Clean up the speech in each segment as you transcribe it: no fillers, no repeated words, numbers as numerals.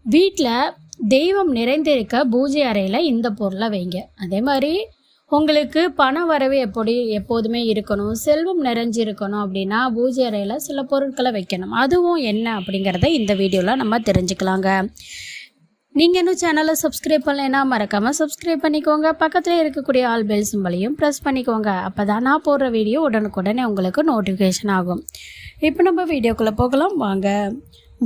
வீட்டில் தெய்வம் நிறைந்திருக்க பூஜை அறையில் இந்த பொருளை வைங்க. அதே மாதிரி உங்களுக்கு பண வரவு எப்போதுமே இருக்கணும், செல்வம் நிறைஞ்சிருக்கணும் அப்படின்னா பூஜை அறையில் சில பொருட்களை வைக்கணும். அதுவும் என்ன அப்படிங்கிறத இந்த வீடியோவில் நம்ம தெரிஞ்சுக்கலாங்க. நீங்கள் இன்னும் சேனலை சப்ஸ்கிரைப் பண்ணலைன்னா மறக்காமல் சப்ஸ்கிரைப் பண்ணிக்கோங்க. பக்கத்தில் இருக்கக்கூடிய ஆல் பெல் சிம்பலையும் ப்ரெஸ் பண்ணிக்கோங்க. அப்போ தான் நான் போடுற வீடியோ உடனுக்குடனே உங்களுக்கு நோட்டிஃபிகேஷன் ஆகும். இப்போ நம்ம வீடியோக்குள்ளே போகலாம் வாங்க.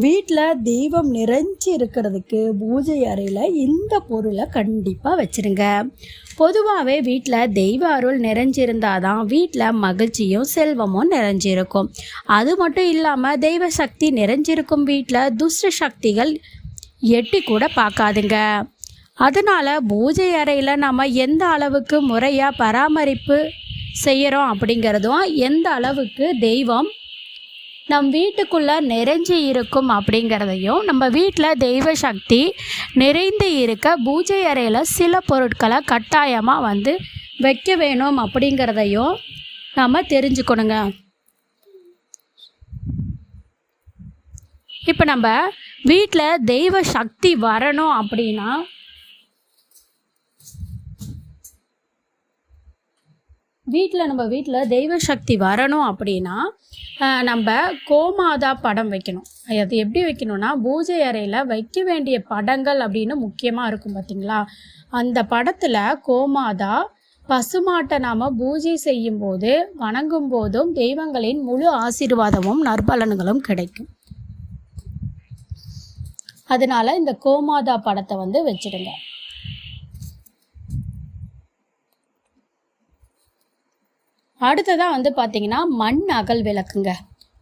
வீட்டில் தெய்வம் நிறைஞ்சி இருக்கிறதுக்கு பூஜை அறையில் இந்த பொருளை கண்டிப்பாக வச்சுருங்க. பொதுவாகவே வீட்டில் தெய்வ அருள் நிறைஞ்சிருந்தால் தான் வீட்டில் மகிழ்ச்சியும் செல்வமும் நிறைஞ்சிருக்கும். அது மட்டும் இல்லாமல் தெய்வ சக்தி நிறைஞ்சிருக்கும் வீட்டில் துஷ்ட சக்திகள் எட்டி கூட பார்க்காதுங்க. அதனால் பூஜை அறையில் நம்ம எந்த அளவுக்கு முறையாக பராமரிப்பு செய்கிறோம் அப்படிங்கிறதும், எந்த அளவுக்கு தெய்வம் நம் வீட்டுக்குள்ளே நிறைஞ்சு இருக்கும் அப்படிங்கிறதையும், நம்ம வீட்டில் தெய்வ சக்தி நிறைந்து இருக்க பூஜை அறையில் சில பொருட்களை கட்டாயமாக வைக்க வேணும் அப்படிங்கிறதையும் நம்ம தெரிஞ்சுக்கணுங்க. இப்போ நம்ம வீட்டில் தெய்வ சக்தி வரணும் அப்படின்னா நம்ம வீட்டில் தெய்வ சக்தி வரணும் அப்படின்னா நம்ம கோமாதா படம் வைக்கணும். அது எப்படி வைக்கணும்னா, பூஜை அறையில் வைக்க வேண்டிய படங்கள் அப்படின்னு முக்கியமாக இருக்கும் பார்த்தீங்களா, அந்த படத்தில் கோமாதா பசுமாட்டை நாம் பூஜை செய்யும் போது வணங்கும் போதும் தெய்வங்களின் முழு ஆசீர்வாதமும் நற்பலன்களும் கிடைக்கும். அதனால் இந்த கோமாதா படத்தை வச்சுடுங்க. அடுத்ததாக பார்த்திங்கன்னா மண் அகல் விளக்குங்க.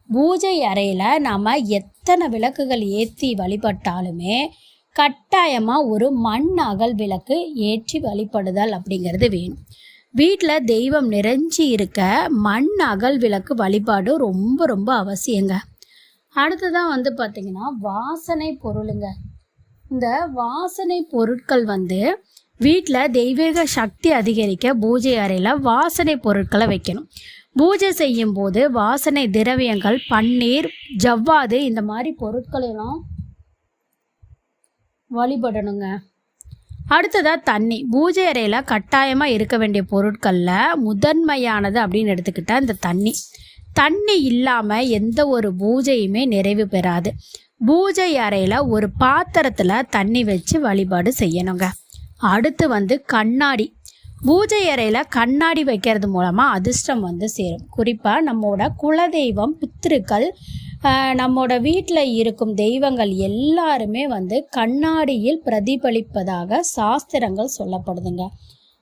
பூஜை அறையில் நாம் எத்தனை விளக்குகள் ஏற்றி வழிபட்டாலுமே கட்டாயமாக ஒரு மண் அகல் விளக்கு ஏற்றி வழிபடுதல் அப்படிங்கிறது வேணும். வீட்டில் தெய்வம் நிறைஞ்சி இருக்க மண் அகல் விளக்கு வழிபாடு ரொம்ப ரொம்ப அவசியங்க. அடுத்ததாக பார்த்திங்கன்னா வாசனை பொருளுங்க. இந்த வாசனை பொருட்கள் வீட்டில் தெய்வீக சக்தி அதிகரிக்க பூஜை அறையில் வாசனை பொருட்களை வைக்கணும். பூஜை செய்யும் போது வாசனை திரவியங்கள், பன்னீர், ஜவ்வாது இந்த மாதிரி பொருட்களெல்லாம் வழிபடணுங்க. அடுத்ததாக தண்ணி. பூஜை அறையில் கட்டாயமாக இருக்க வேண்டிய பொருட்களில் முதன்மையானது அப்படின்னு எடுத்துக்கிட்டால் இந்த தண்ணி இல்லாமல் எந்த ஒரு பூஜையுமே நிறைவு பெறாது. பூஜை அறையில் ஒரு பாத்திரத்தில் தண்ணி வச்சு வழிபாடு செய்யணுங்க. அடுத்து கண்ணாடி. பூஜை அறையில் கண்ணாடி வைக்கிறது மூலமாக அதிர்ஷ்டம் சேரும். குறிப்பாக நம்மோட குலதெய்வம், பித்ருக்கள், நம்மோட வீட்டில் இருக்கும் தெய்வங்கள் எல்லாருமே கண்ணாடியில் பிரதிபலிப்பதாக சாஸ்திரங்கள் சொல்லப்படுதுங்க.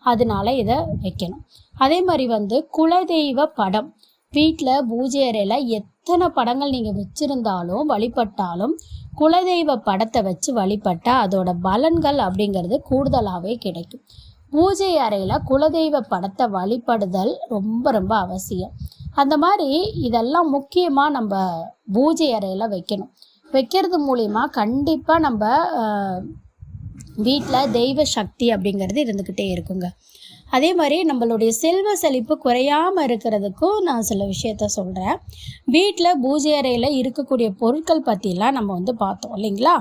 அதனால இதை வைக்கணும். அதே மாதிரி குலதெய்வ படம். வீட்டில் பூஜை அறையில் எத்தனை படங்கள் நீங்கள் வச்சுருந்தாலும் வழிபட்டாலும் குலதெய்வ படத்தை வச்சு வழிபட்டால் அதோட பலன்கள் அப்படிங்கிறது கூடுதலாகவே கிடைக்கும். பூஜை அறையில் குலதெய்வ படத்தை வழிபடுதல் ரொம்ப ரொம்ப அவசியம். அந்த மாதிரி இதெல்லாம் முக்கியமாக நம்ம பூஜை அறையில் வைக்கிறது மூலிமா கண்டிப்பாக நம்ம வீட்டில் தெய்வ சக்தி அப்படிங்கிறது இருந்துக்கிட்டே இருக்குங்க. அதே மாதிரி நம்மளுடைய செல்வ செழிப்பு குறையாமல் இருக்கிறதுக்கும் நான் சில விஷயத்த சொல்கிறேன். வீட்டில் பூஜை அறையில் இருக்கக்கூடிய பொருட்கள் பற்றிலாம் நம்ம பார்த்தோம் இல்லைங்களா.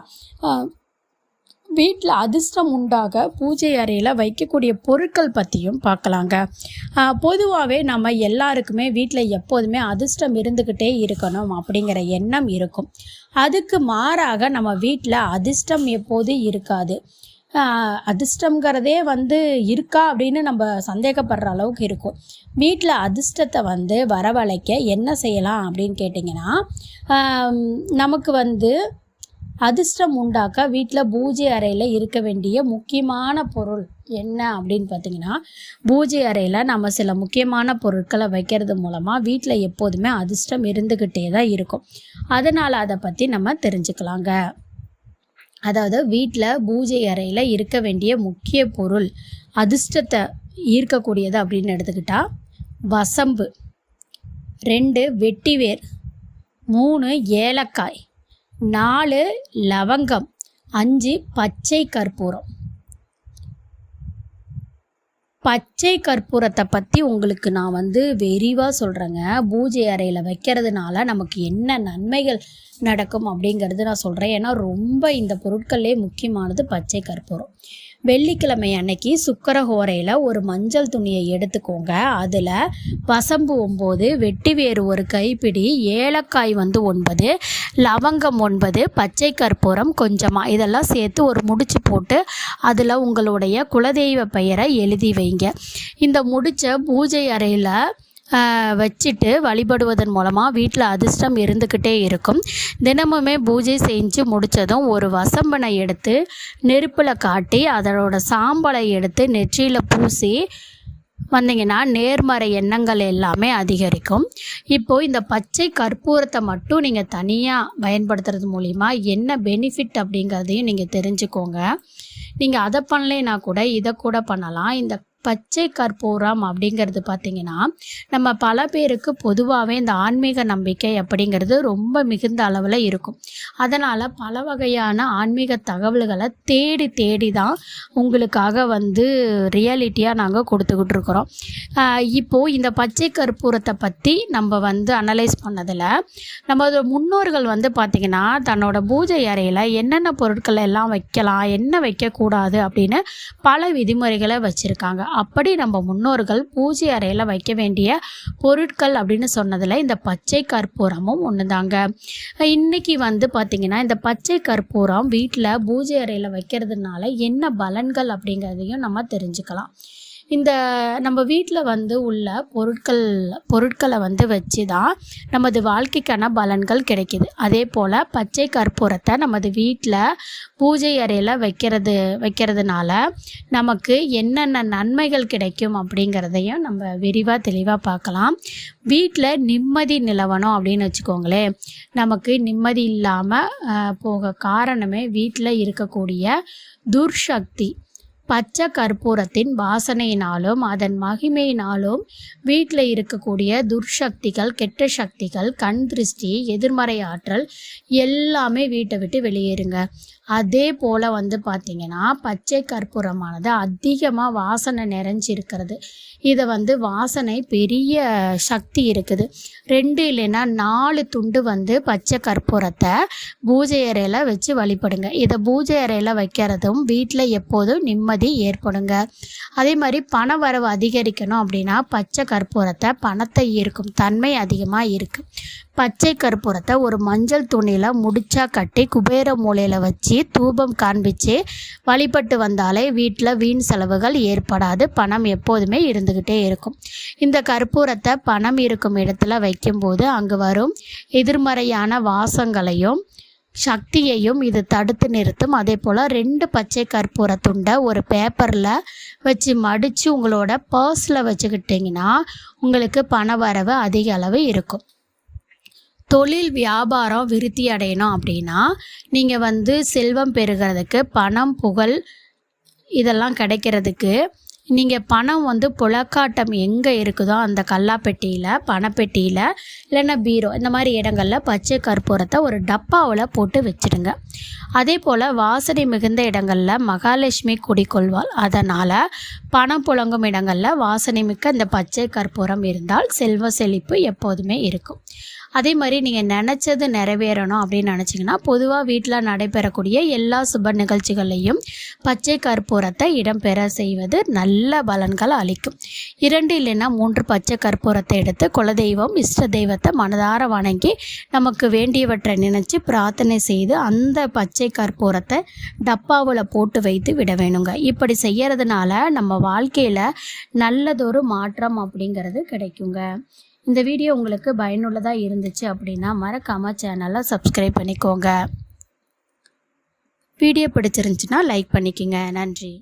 வீட்டில் அதிர்ஷ்டம் உண்டாக பூஜை அறையில் வைக்கக்கூடிய பொருட்கள் பற்றியும் பார்க்கலாங்க. பொதுவாகவே நம்ம எல்லாருக்குமே வீட்டில் எப்போதுமே அதிர்ஷ்டம் இருந்துக்கிட்டே இருக்கணும் அப்படிங்கிற எண்ணம் இருக்கும். அதுக்கு மாறாக நம்ம வீட்டில் அதிர்ஷ்டம் எப்போது இருக்காது. அதிர்ஷ்டங்கிறதே இருக்கா அப்படின்னு நம்ம சந்தேகப்படுற அளவுக்கு இருக்கும். வீட்டில் அதிர்ஷ்டத்தை வரவழைக்க என்ன செய்யலாம் அப்படின்னு கேட்டிங்கன்னா, நமக்கு அதிர்ஷ்டம் உண்டாக்க வீட்டில் பூஜை அறையில் இருக்க வேண்டிய முக்கியமான பொருள் என்ன அப்படின்னு பார்த்திங்கன்னா, பூஜை அறையில் நம்ம சில முக்கியமான பொருட்களை வைக்கிறது மூலமாக வீட்டில் எப்போதுமே அதிர்ஷ்டம் இருந்துக்கிட்டே தான் இருக்கும். அதனால் அதை பற்றி நம்ம தெரிஞ்சுக்கலாங்க. அதாவது வீட்டில் பூஜை அறையில் இருக்க வேண்டிய முக்கிய பொருள், அதிர்ஷ்டத்தை ஈர்க்கக்கூடியது அப்படின்னு எடுத்துக்கிட்டால் வசம்பு, 2 வெட்டிவேர், 3 ஏலக்காய், 4 லவங்கம், 5 பச்சை கற்பூரம். பச்சை கற்பூரத்தை பற்றி உங்களுக்கு நான் விரிவாக சொல்கிறேங்க. பூஜை அறையில் வைக்கிறதுனால நமக்கு என்ன நன்மைகள் நடக்கும் அப்படிங்கிறது நான் சொல்கிறேன். ஏன்னா ரொம்ப இந்த பொருட்கள்லே முக்கியமானது பச்சை கற்பூரம். வெள்ளிக்கிழமை அன்னைக்கு சுக்கரஹோரையில் ஒரு மஞ்சள் துணியை எடுத்துக்கோங்க. அதில் வசம்பு 9, வெட்டிவேறு ஒரு கைப்பிடி, ஏலக்காய் 9, லவங்கம் 9, பச்சை கற்பூரம் கொஞ்சமாக, இதெல்லாம் சேர்த்து ஒரு முடிச்சு போட்டு அதில் உங்களுடைய குலதெய்வ பெயரை எழுதி வைங்க. இந்த முடிச்ச பூஜை அறையில் வச்சுட்டு வழிபடுவதன் மூலமாக வீட்டில் அதிர்ஷ்டம் இருந்துக்கிட்டே இருக்கும். தினமுமே பூஜை செஞ்சு முடித்ததும் ஒரு வசம்பனை எடுத்து நெருப்பில் காட்டி அதனோட சாம்பலை எடுத்து நெற்றியில் பூசி வந்தீங்கன்னா நேர்மறை எண்ணங்கள் எல்லாமே அதிகரிக்கும். இப்போது இந்த பச்சை கற்பூரத்தை மட்டும் நீங்கள் தனியாக பயன்படுத்துறது மூலிமா என்ன பெனிஃபிட் அப்படிங்கிறதையும் நீங்கள் தெரிஞ்சுக்கோங்க. நீங்கள் அதை பண்ணலைன்னா கூட இதை கூட பண்ணலாம். இந்த பச்சை கற்பூரம் அப்படிங்கிறது பார்த்திங்கன்னா நம்ம பல பேருக்கு பொதுவாகவே இந்த ஆன்மீக நம்பிக்கை அப்படிங்கிறது ரொம்ப மிகுந்த அளவில் இருக்கும். அதனால் பல வகையான ஆன்மீக தகவல்களை தேடி தான் உங்களுக்காக ரியாலிட்டியாக நாங்கள் கொடுத்துக்கிட்டு இருக்கிறோம். இப்போது இந்த பச்சை கற்பூரத்தை பற்றி நம்ம அனலைஸ் பண்ணதில் நம்ம முன்னோர்கள் பார்த்திங்கன்னா தன்னோட பூஜை அறையில் என்னென்ன பொருட்கள் எல்லாம் வைக்கலாம், என்ன வைக்கக்கூடாது அப்படின்னு பல விதிமுறைகளை வச்சுருக்காங்க. அப்படி நம்ம முன்னோர்கள் பூஜை அறையில் வைக்க வேண்டிய பொருட்கள் அப்படின்னு சொன்னதில் இந்த பச்சை கற்பூரமும் ஒன்று தாங்க. இன்றைக்கி பார்த்திங்கன்னா இந்த பச்சை கற்பூரம் வீட்டில் பூஜை அறையில் வைக்கிறதுனால என்ன பலன்கள் அப்படிங்கிறதையும் நம்ம தெரிஞ்சுக்கலாம். இந்த நம்ம வீட்டில் உள்ள பொருட்களை வச்சு தான் நமது வாழ்க்கைக்கான பலன்கள் கிடைக்கிது. அதே போல் பச்சை கற்பூரத்தை நமது வீட்டில் பூஜை அறையில் வைக்கிறதுனால நமக்கு என்னென்ன நன்மைகள் கிடைக்கும் அப்படிங்கிறதையும் நம்ம விரிவாக தெளிவாக பார்க்கலாம். வீட்டில் நிம்மதி நிலவணும் அப்படின்னு வச்சுக்கோங்களேன். நமக்கு நிம்மதி இல்லாமல் போக காரணமே வீட்டில் இருக்கக்கூடிய துர்சக்தி. பச்சை கற்பூரத்தின் வாசனையினாலும் அதன் மகிமையினாலும் வீட்டில் இருக்கக்கூடிய துர்சக்திகள், கெட்ட சக்திகள், கண் திருஷ்டி, எதிர்மறை ஆற்றல் எல்லாமே வீட்டை விட்டு வெளியேறுங்க. அதே போல் பார்த்திங்கன்னா பச்சை கற்பூரமானது அதிகமாக வாசனை நிறைஞ்சிருக்கிறது. இதை வாசனை பெரிய சக்தி இருக்குது. 2 இல்லைன்னா 4 துண்டு பச்சை கற்பூரத்தை பூஜை அறையில் வச்சு வழிபடுங்க. இதை பூஜை அறையில் வைக்கிறதும் வீட்டில் எப்போதும் நிம்மதி ஏற்படுங்க. அதே மாதிரி பண வரவு அதிகரிக்கணும் அப்படின்னா பச்சை கற்பூரத்தை பணத்தை ஈர்க்கும் தன்மை அதிகமாக இருக்குது. பச்சை கற்பூரத்தை ஒரு மஞ்சள் துணியில் முடிச்சா கட்டி குபேர மூலையில் வச்சு தூபம் காண்பிச்சு வழிபட்டு வந்தாலே வீட்டில் வீண் செலவுகள் ஏற்படாது. பணம் எப்போதுமே இருந்துக்கிட்டே இருக்கும். இந்த கற்பூரத்தை பணம் இருக்கும் இடத்துல வைக்கும்போது அங்கு வரும் எதிர்மறையான வாசங்களையும் சக்தியையும் இது தடுத்து நிறுத்தும். அதே போல் 2 பச்சை கற்பூர துண்டை ஒரு பேப்பரில் வச்சு மடித்து உங்களோட பர்ஸில் வச்சுக்கிட்டிங்கன்னா உங்களுக்கு பண வரவு அதிக அளவு இருக்கும். தொழில் வியாபாரம் விருத்தி அடையணும் அப்படின்னா நீங்கள் செல்வம் பெறுகிறதுக்கு, பணம் புகழ் இதெல்லாம் கிடைக்கிறதுக்கு நீங்கள் பணம் புழக்காட்டம் எங்கே இருக்குதோ அந்த கல்லாப்பெட்டியில், பணப்பெட்டியில், இல்லைன்னா பீரோ இந்த மாதிரி இடங்களில் பச்சை கற்பூரத்தை ஒரு டப்பாவில் போட்டு வச்சுடுங்க. அதே போல் வாசனை மிகுந்த இடங்களில் மகாலட்சுமி குடிக்கொள்வாள். அதனால் பணம் புழங்கும் இடங்களில் வாசனை மிக்க இந்த பச்சை கற்பூரம் இருந்தால் செல்வ செழிப்பு எப்போதுமே இருக்கும். அதே மாதிரி நீங்கள் நினச்சது நிறைவேறணும் அப்படின்னு நினச்சிங்கன்னா பொதுவாக வீட்டில் நடைபெறக்கூடிய எல்லா சுப நிகழ்ச்சிகளையும் பச்சை கற்பூரத்தை இடம்பெற செய்வது நல்ல பலன்களை அளிக்கும். 2 இல்லைன்னா 3 பச்சை கற்பூரத்தை எடுத்து குலதெய்வம், இஷ்ட தெய்வத்தை மனதார வணங்கி நமக்கு வேண்டியவற்றை நினச்சி பிரார்த்தனை செய்து அந்த பச்சை கற்பூரத்தை டப்பாவில் போட்டு வைத்து விட வேணுங்க. இப்படி செய்கிறதுனால நம்ம வாழ்க்கையில் நல்லதொரு மாற்றம் அப்படிங்கிறது கிடைக்குங்க. இந்த வீடியோ உங்களுக்கு பயனுள்ளதாக இருந்துச்சு அப்படின்னா மறக்காமல் சேனலை சப்ஸ்கிரைப் பண்ணிக்கோங்க. வீடியோ பிடிச்சிருந்துச்சுன்னா லைக் பண்ணிக்கோங்க. நன்றி.